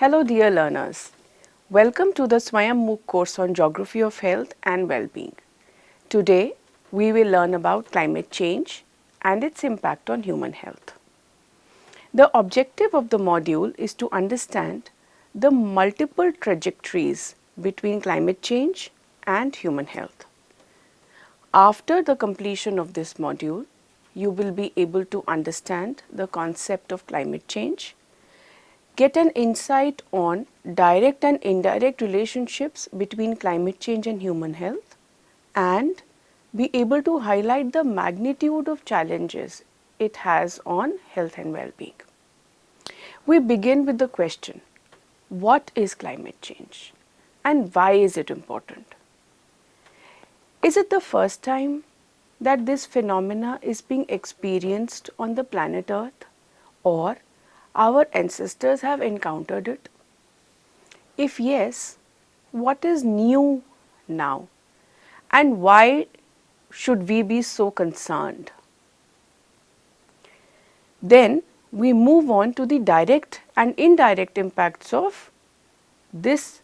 Hello dear learners. Welcome to the Swayam MOOC course on Geography of Health and Well-being. Today we will learn about climate change and its impact on human health. The objective of the module is to understand the multiple trajectories between climate change and human health. After the completion of this module, you will be able to understand the concept of climate change, get an insight on direct and indirect relationships between climate change and human health, and be able to highlight the magnitude of challenges it has on health and well-being. We begin with the question, what is climate change and why is it important? Is it the first time that this phenomena is being experienced on the planet Earth, or our ancestors have encountered it? If yes, what is new now and why should we be so concerned? Then we move on to the direct and indirect impacts of this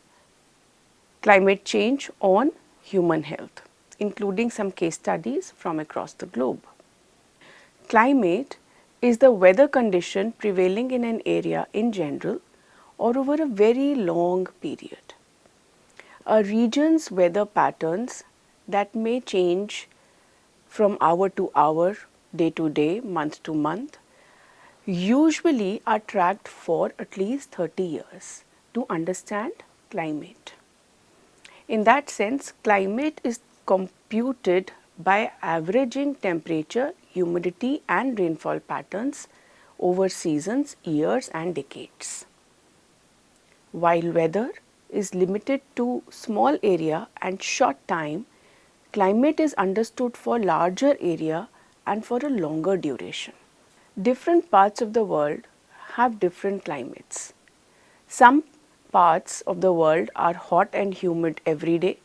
climate change on human health, including some case studies from across the globe. Climate is the weather condition prevailing in an area in general or over a very long period. A region's weather patterns that may change from hour to hour, day to day, month to month, usually are tracked for at least 30 years to understand climate. In that sense, climate is computed by averaging temperature, humidity and rainfall patterns over seasons, years and decades. While weather is limited to small area and short time, climate is understood for larger area and for a longer duration. Different parts of the world have different climates. Some parts of the world are hot and humid every day,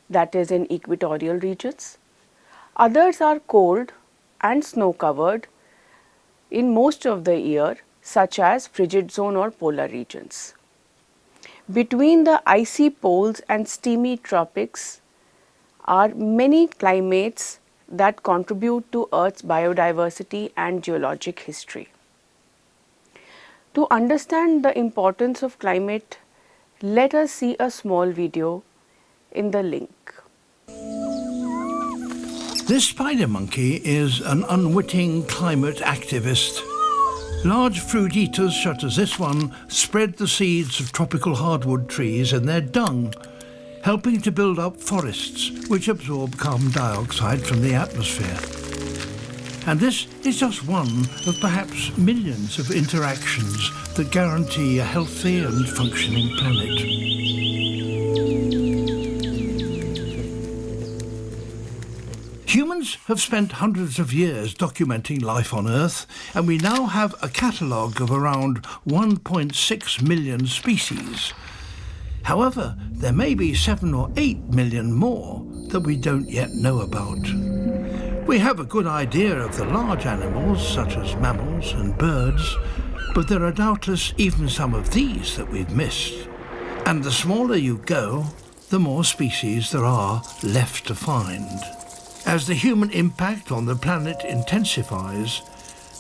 that is in equatorial regions. Others are cold and snow covered in most of the year, such as frigid zone or polar regions. Between the icy poles and steamy tropics are many climates that contribute to Earth's biodiversity and geologic history. To understand the importance of climate, let us see a small video in the link. This spider monkey is an unwitting climate activist. Large fruit eaters such as this one spread the seeds of tropical hardwood trees in their dung, helping to build up forests which absorb carbon dioxide from the atmosphere. And this is just one of perhaps millions of interactions that guarantee a healthy and functioning planet. Humans have spent hundreds of years documenting life on Earth, and we now have a catalogue of around 1.6 million species. However, there may be 7 or 8 million more that we don't yet know about. We have a good idea of the large animals such as mammals and birds, but there are doubtless even some of these that we've missed. And the smaller you go, the more species there are left to find. As the human impact on the planet intensifies,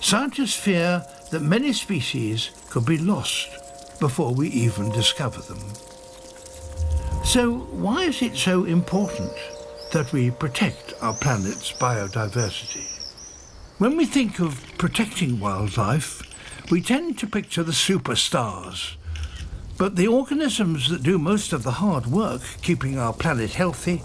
scientists fear that many species could be lost before we even discover them. So why is it so important that we protect our planet's biodiversity? When we think of protecting wildlife, we tend to picture the superstars. But the organisms that do most of the hard work keeping our planet healthy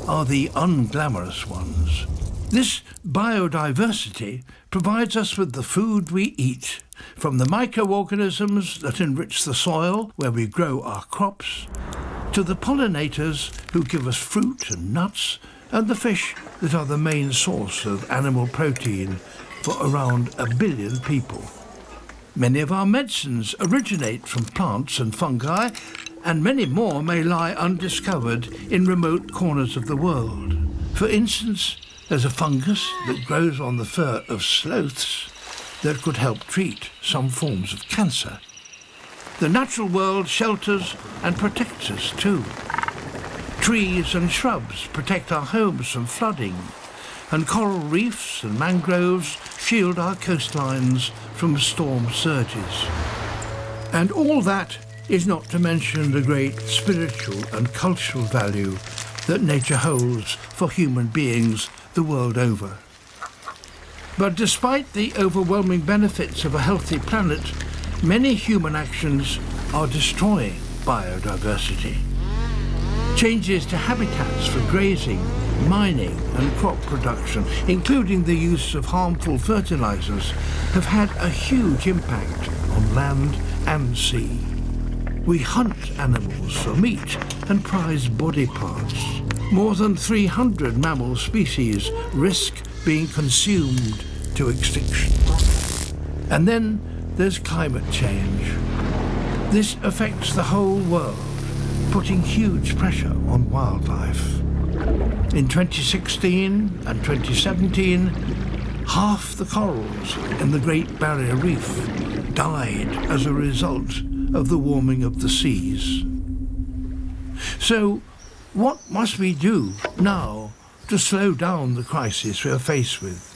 are the unglamorous ones. This biodiversity provides us with the food we eat, from the microorganisms that enrich the soil where we grow our crops, to the pollinators who give us fruit and nuts, and the fish that are the main source of animal protein for around 1 billion people. Many of our medicines originate from plants and fungi, and many more may lie undiscovered in remote corners of the world. For instance, there's a fungus that grows on the fur of sloths that could help treat some forms of cancer. The natural world shelters and protects us too. Trees and shrubs protect our homes from flooding, and coral reefs and mangroves shield our coastlines from storm surges. And all that is not to mention the great spiritual and cultural value that nature holds for human beings the world over. But despite the overwhelming benefits of a healthy planet, many human actions are destroying biodiversity. Changes to habitats for grazing, mining and crop production, including the use of harmful fertilizers, have had a huge impact on land and sea. We hunt animals for meat and prize body parts. More than 300 mammal species risk being consumed to extinction. And then there's climate change. This affects the whole world, putting huge pressure on wildlife. In 2016 and 2017, half the corals in the Great Barrier Reef died as a result of the warming of the seas. So, what must we do now to slow down the crisis we are faced with?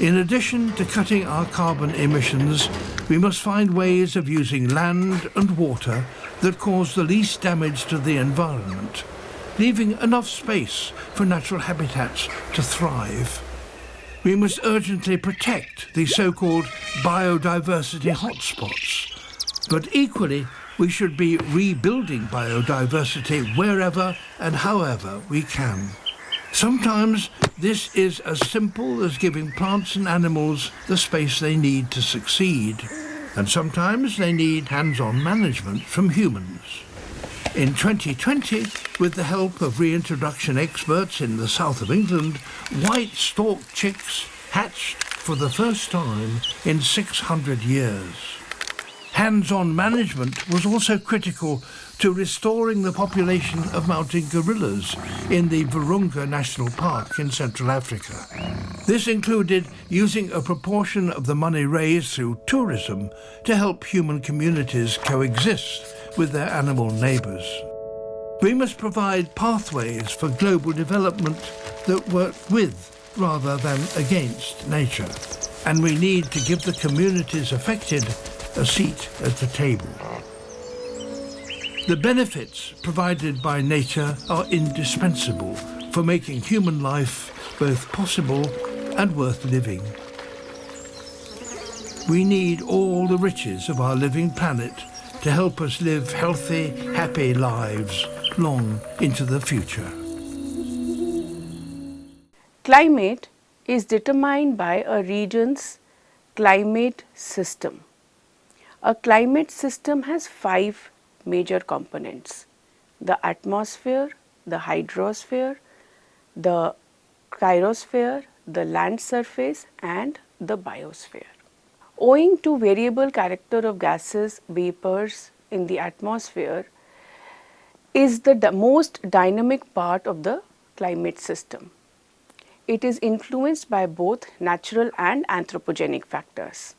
In addition to cutting our carbon emissions, we must find ways of using land and water that cause the least damage to the environment, leaving enough space for natural habitats to thrive. We must urgently protect the so-called biodiversity hotspots, but equally we should be rebuilding biodiversity wherever and however we can. Sometimes this is as simple as giving plants and animals the space they need to succeed, and sometimes they need hands-on management from humans. In 2020, with the help of reintroduction experts in the south of England, white-stalked chicks hatched for the first time in 600 years. Hands-on management was also critical to restoring the population of mountain gorillas in the Virunga National Park in Central Africa. This included using a proportion of the money raised through tourism to help human communities coexist with their animal neighbours. We must provide pathways for global development that work with rather than against nature, and we need to give the communities affected a seat at the table. The benefits provided by nature are indispensable for making human life both possible and worth living. We need all the riches of our living planet to help us live healthy, happy lives long into the future. Climate is determined by a region's climate system. A climate system has 5 major components: the atmosphere, the hydrosphere, the cryosphere, the land surface and the biosphere. Owing to variable character of gases, vapors in the atmosphere is the most dynamic part of the climate system. It is influenced by both natural and anthropogenic factors.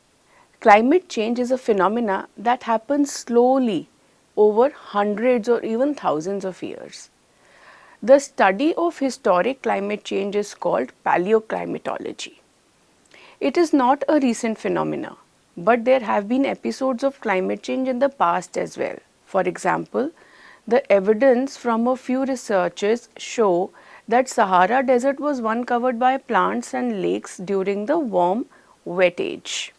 Climate change is a phenomena that happens slowly over hundreds or even thousands of years. The study of historic climate change is called paleoclimatology. It is not a recent phenomena, but there have been episodes of climate change in the past as well. For example, the evidence from a few researchers show that Sahara Desert was once covered by plants and lakes during the warm, wet age.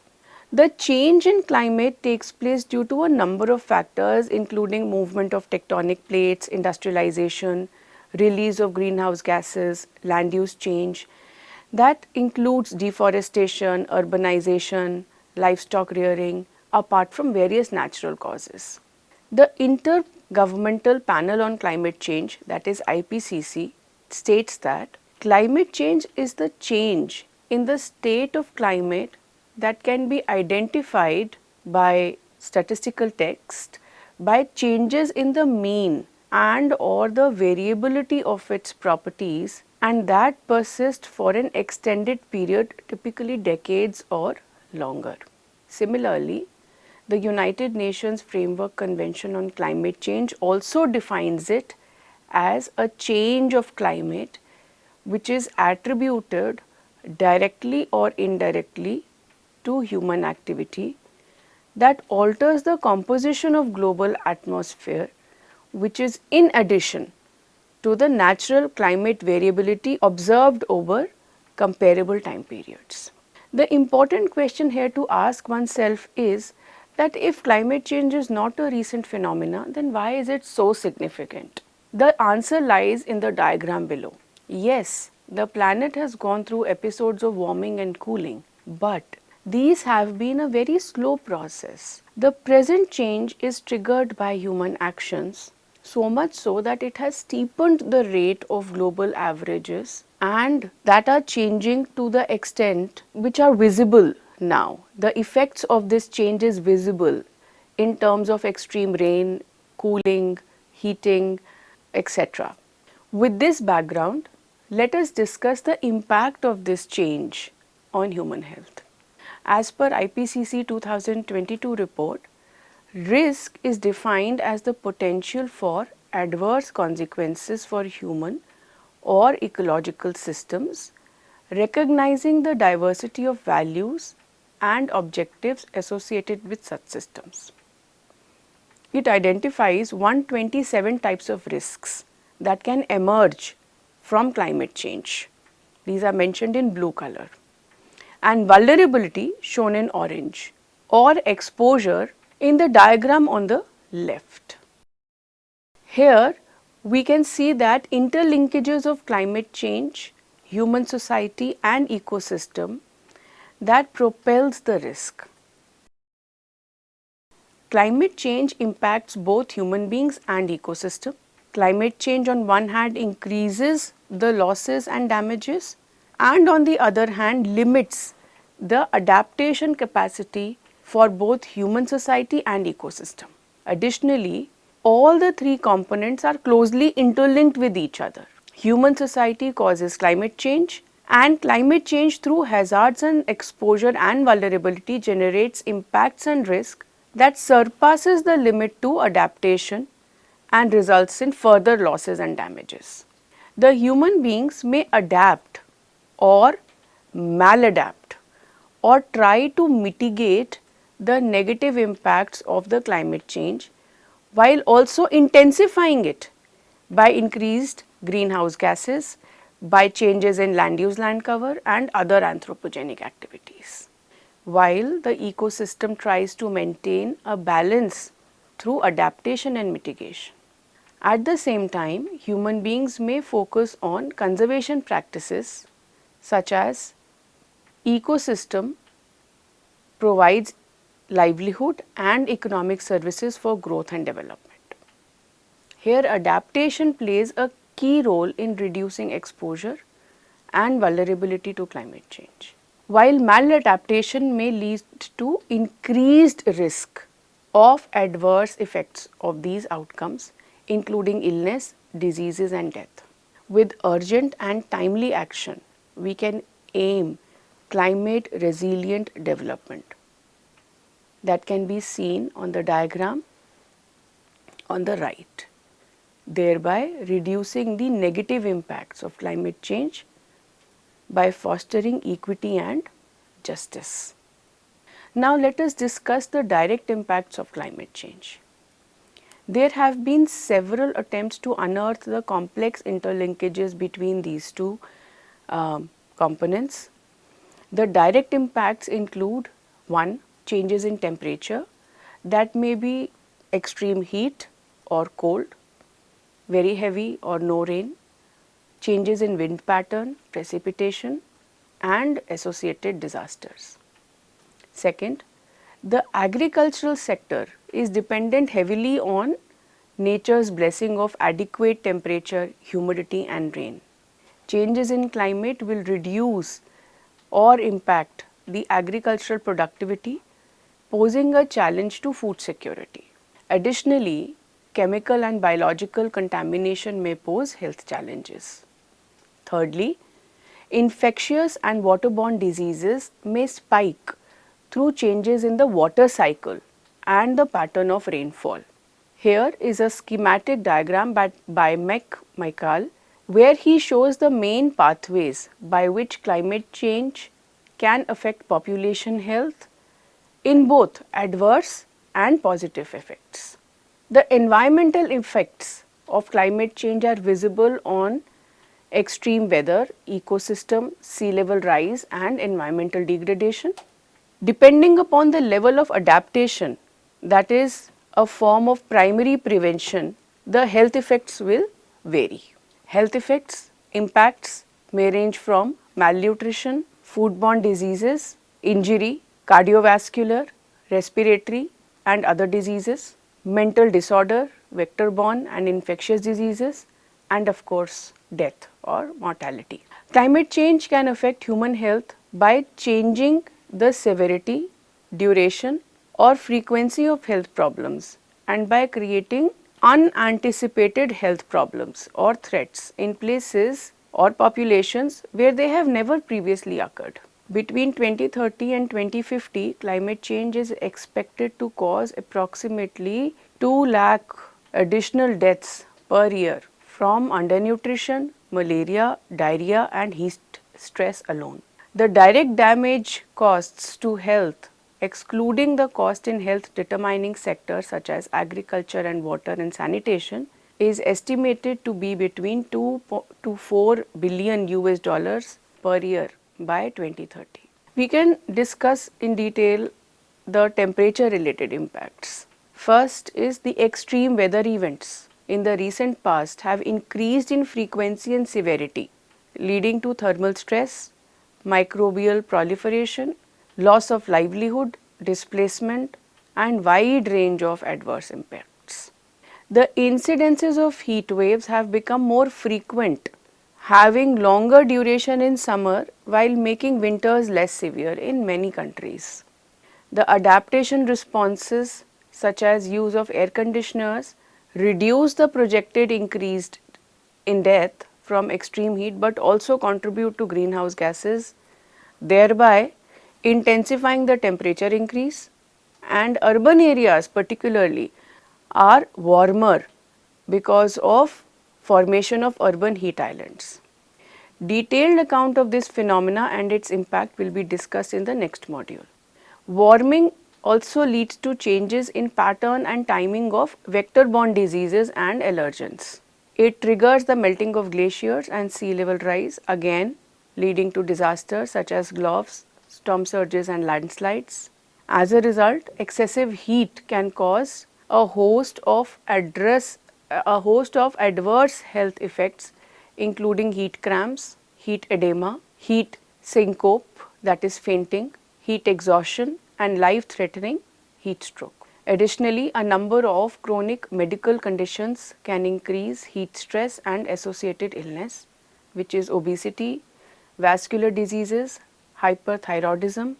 The change in climate takes place due to a number of factors, including movement of tectonic plates, industrialization, release of greenhouse gases, land use change. That includes deforestation, urbanization, livestock rearing, apart from various natural causes. The Intergovernmental Panel on Climate Change, that is IPCC, states that climate change is the change in the state of climate that can be identified by statistical text by changes in the mean and or the variability of its properties, and that persist for an extended period, typically decades or longer. Similarly, The United Nations Framework Convention on Climate Change also defines it as a change of climate which is attributed directly or indirectly to human activity that alters the composition of global atmosphere, which is in addition to the natural climate variability observed over comparable time periods. The important question here to ask oneself is that if climate change is not a recent phenomenon, then why is it so significant? The answer lies in the diagram below. Yes, the planet has gone through episodes of warming and cooling, but these have been a very slow process. The present change is triggered by human actions, so much so that it has steepened the rate of global averages and that are changing to the extent which are visible now. The effects of this change is visible in terms of extreme rain, cooling, heating, etc. With this background, let us discuss the impact of this change on human health. As per IPCC 2022 report, risk is defined as the potential for adverse consequences for human or ecological systems, recognizing the diversity of values and objectives associated with such systems. It identifies 127 types of risks that can emerge from climate change. These are mentioned in blue color. And vulnerability shown in orange, or exposure in the diagram on the left. Here we can see that interlinkages of climate change, human society and ecosystem that propels the risk. Climate change impacts both human beings and ecosystem. Climate change on one hand increases the losses and damages, and on the other hand limits the adaptation capacity for both human society and ecosystem. Additionally, all the three components are closely interlinked with each other. Human society causes climate change, and climate change through hazards and exposure and vulnerability generates impacts and risk that surpasses the limit to adaptation and results in further losses and damages. The human beings may adapt or maladapt or try to mitigate the negative impacts of the climate change while also intensifying it by increased greenhouse gases, by changes in land use, land cover and other anthropogenic activities, while the ecosystem tries to maintain a balance through adaptation and mitigation. At the same time, human beings may focus on conservation practices such as ecosystem provides livelihood and economic services for growth and development. Here adaptation plays a key role in reducing exposure and vulnerability to climate change, while maladaptation may lead to increased risk of adverse effects of these outcomes, including illness, diseases and death. With urgent and timely action, we can aim climate resilient development that can be seen on the diagram on the right, thereby reducing the negative impacts of climate change by fostering equity and justice. Now let us discuss the direct impacts of climate change. There have been several attempts to unearth the complex interlinkages between these two components. The direct impacts include 1. Changes in temperature that may be extreme heat or cold, very heavy or no rain, changes in wind pattern, precipitation and associated disasters. Second, the agricultural sector is dependent heavily on nature's blessing of adequate temperature, humidity and rain. Changes in climate will reduce or impact the agricultural productivity, posing a challenge to food security. Additionally, chemical and biological contamination may pose health challenges. Thirdly, infectious and waterborne diseases may spike through changes in the water cycle and the pattern of rainfall. Here is a schematic diagram by Michael, where he shows the main pathways by which climate change can affect population health in both adverse and positive effects. The environmental effects of climate change are visible on extreme weather, ecosystem, sea level rise and environmental degradation. Depending upon the level of adaptation, that is a form of primary prevention, the health effects will vary. Health effects impacts may range from malnutrition, foodborne diseases, injury, cardiovascular, respiratory and other diseases, mental disorder, vector-borne and infectious diseases, and of course death or mortality. Climate change can affect human health by changing the severity, duration or frequency of health problems and by creating unanticipated health problems or threats in places or populations where they have never previously occurred. Between 2030 and 2050, climate change is expected to cause approximately 2 lakh additional deaths per year from undernutrition, malaria, diarrhea and heat stress alone. The direct damage costs to health, excluding the cost in health determining sectors such as agriculture and water and sanitation, is estimated to be between 2 to 4 billion US dollars per year by 2030. We can discuss in detail the temperature related impacts. First is the extreme weather events in the recent past have increased in frequency and severity, leading to thermal stress, microbial proliferation, loss of livelihood, displacement and wide range of adverse impacts. The incidences of heat waves have become more frequent, having longer duration in summer while making winters less severe in many countries. The adaptation responses such as use of air conditioners reduce the projected increase in death from extreme heat but also contribute to greenhouse gases, thereby intensifying the temperature increase, and urban areas particularly are warmer because of formation of urban heat islands. Detailed account of this phenomena and its impact will be discussed in the next module. Warming also leads to changes in pattern and timing of vector-borne diseases and allergens. It triggers the melting of glaciers and sea level rise, again leading to disasters such as gulfs, storm surges and landslides. As a result, excessive heat can cause a host of adverse health effects including heat cramps, heat edema, heat syncope, that is fainting, heat exhaustion and life-threatening heat stroke. Additionally, a number of chronic medical conditions can increase heat stress and associated illness, which is obesity, vascular diseases, hyperthyroidism,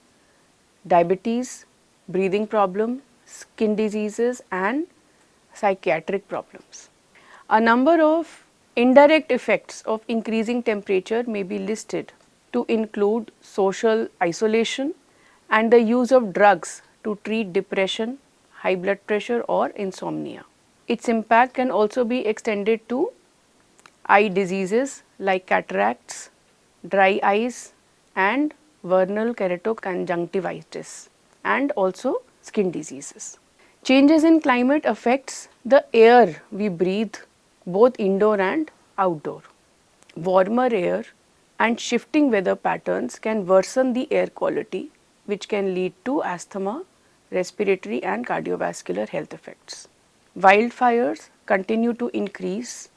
diabetes, breathing problem, skin diseases and psychiatric problems. A number of indirect effects of increasing temperature may be listed to include social isolation and the use of drugs to treat depression, high blood pressure or insomnia. Its impact can also be extended to eye diseases like cataracts, dry eyes and vernal keratoconjunctivitis and also skin diseases. Changes in climate affects the air we breathe both indoor and outdoor. Warmer air and shifting weather patterns can worsen the air quality, which can lead to asthma, respiratory and cardiovascular health effects. Wildfires continue to increase,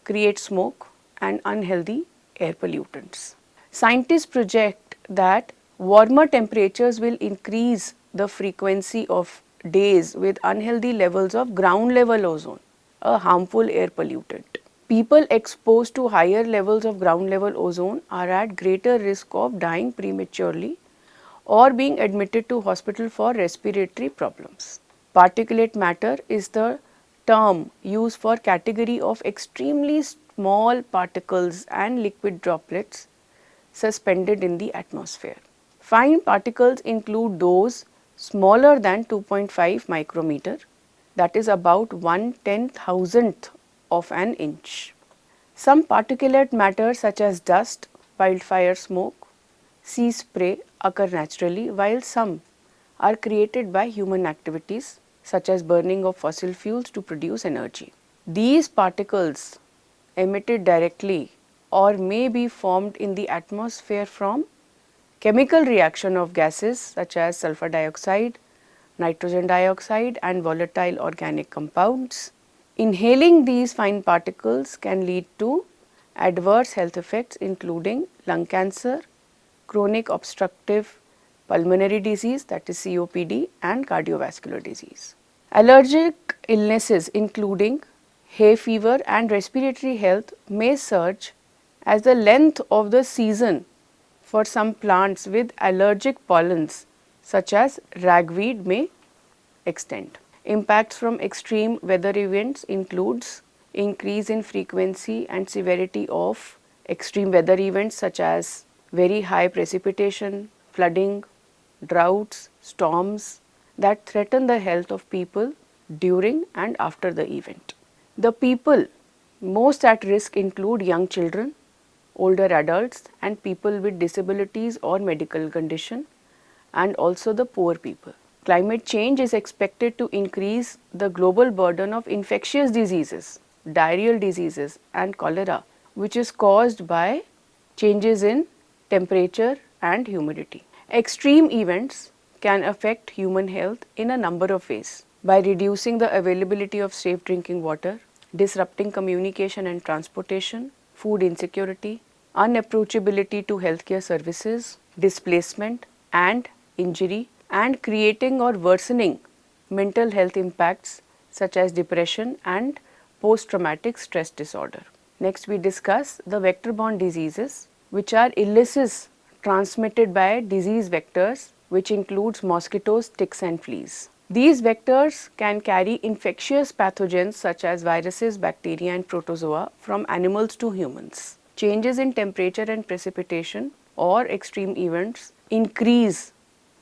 create smoke and unhealthy air pollutants. Scientists project that warmer temperatures will increase the frequency of days with unhealthy levels of ground level ozone, a harmful air pollutant. People exposed to higher levels of ground level ozone are at greater risk of dying prematurely or being admitted to hospital for respiratory problems. Particulate matter is the term used for category of extremely small particles and liquid droplets suspended in the atmosphere. Fine particles include those smaller than 2.5 micrometer, that is about 1/10,000th of an inch. Some particulate matter such as dust, wildfire smoke, sea spray occur naturally, while some are created by human activities such as burning of fossil fuels to produce energy. These particles emitted directly or may be formed in the atmosphere from chemical reaction of gases such as sulfur dioxide, nitrogen dioxide and volatile organic compounds. Inhaling these fine particles can lead to adverse health effects including lung cancer, chronic obstructive pulmonary disease, that is COPD, and cardiovascular disease. Allergic illnesses including hay fever and respiratory health may surge as the length of the season for some plants with allergic pollens such as ragweed may extend. Impacts from extreme weather events includes increase in frequency and severity of extreme weather events such as very high precipitation, flooding, droughts, storms that threaten the health of people during and after the event. The people most at risk include young children, older adults and people with disabilities or medical condition, and also the poor people. Climate change is expected to increase the global burden of infectious diseases, diarrheal diseases and cholera, which is caused by changes in temperature and humidity. Extreme events can affect human health in a number of ways by reducing the availability of safe drinking water, disrupting communication and transportation, food insecurity, unapproachability to healthcare services, displacement and injury, and creating or worsening mental health impacts such as depression and post-traumatic stress disorder. Next, we discuss the vector-borne diseases, which are illnesses transmitted by disease vectors, which includes mosquitoes, ticks and fleas. These vectors can carry infectious pathogens such as viruses, bacteria and protozoa from animals to humans. Changes in temperature and precipitation or extreme events increase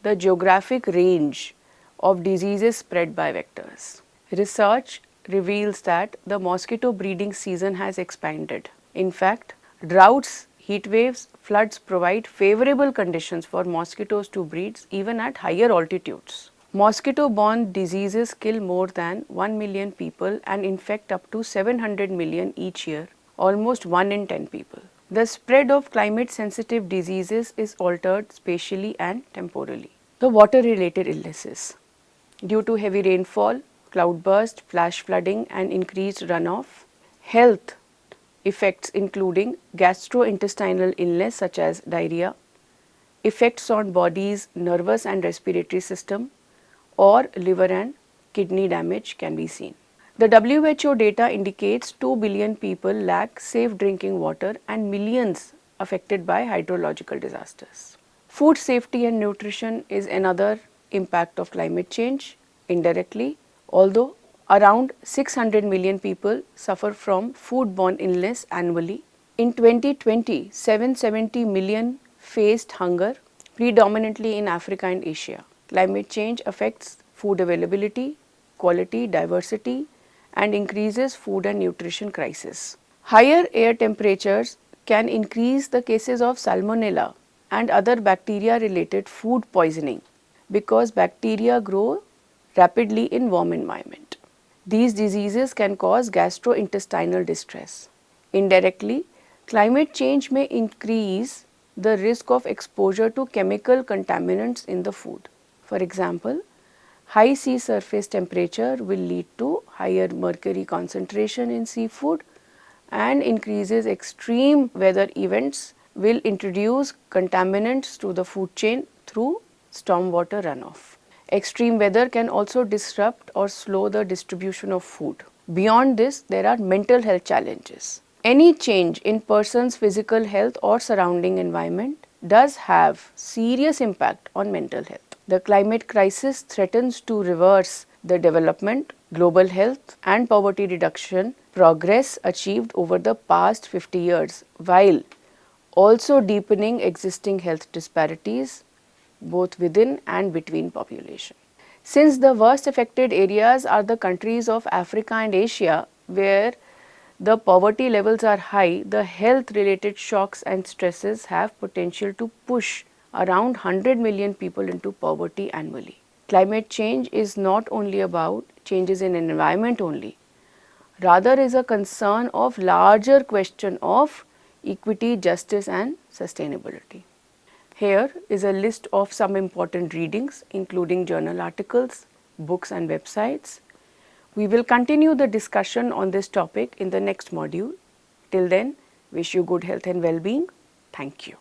the geographic range of diseases spread by vectors. Research reveals that the mosquito breeding season has expanded. In fact, droughts, heat waves, floods provide favorable conditions for mosquitoes to breed even at higher altitudes. Mosquito-borne diseases kill more than 1 million people and infect up to 700 million each year, almost 1 in 10 people. The spread of climate-sensitive diseases is altered spatially and temporally. The water-related illnesses. Due to heavy rainfall, cloudburst, flash flooding and increased runoff, health effects including gastrointestinal illness such as diarrhea, effects on body's nervous and respiratory system, or liver and kidney damage can be seen. The WHO data indicates 2 billion people lack safe drinking water and millions affected by hydrological disasters. Food safety and nutrition is another impact of climate change indirectly, although around 600 million people suffer from foodborne illness annually. In 2020, 770 million faced hunger, predominantly in Africa and Asia. Climate change affects food availability, quality, diversity, and increases food and nutrition crisis. Higher air temperatures can increase the cases of salmonella and other bacteria-related food poisoning because bacteria grow rapidly in warm environment. These diseases can cause gastrointestinal distress. Indirectly, climate change may increase the risk of exposure to chemical contaminants in the food. For example, high sea surface temperature will lead to higher mercury concentration in seafood, and increases extreme weather events will introduce contaminants to the food chain through stormwater runoff. Extreme weather can also disrupt or slow the distribution of food. Beyond this, there are mental health challenges. Any change in person's physical health or surrounding environment does have serious impact on mental health. The climate crisis threatens to reverse the development, global health and poverty reduction progress achieved over the past 50 years, while also deepening existing health disparities, both within and between population. Since the worst affected areas are the countries of Africa and Asia, where the poverty levels are high, the health related shocks and stresses have potential to push around 100 million people into poverty annually. Climate change is not only about changes in environment only, rather is a concern of larger question of equity, justice and sustainability. Here is a list of some important readings including journal articles, books and websites. We will continue the discussion on this topic in the next module. Till then, wish you good health and well-being. Thank you.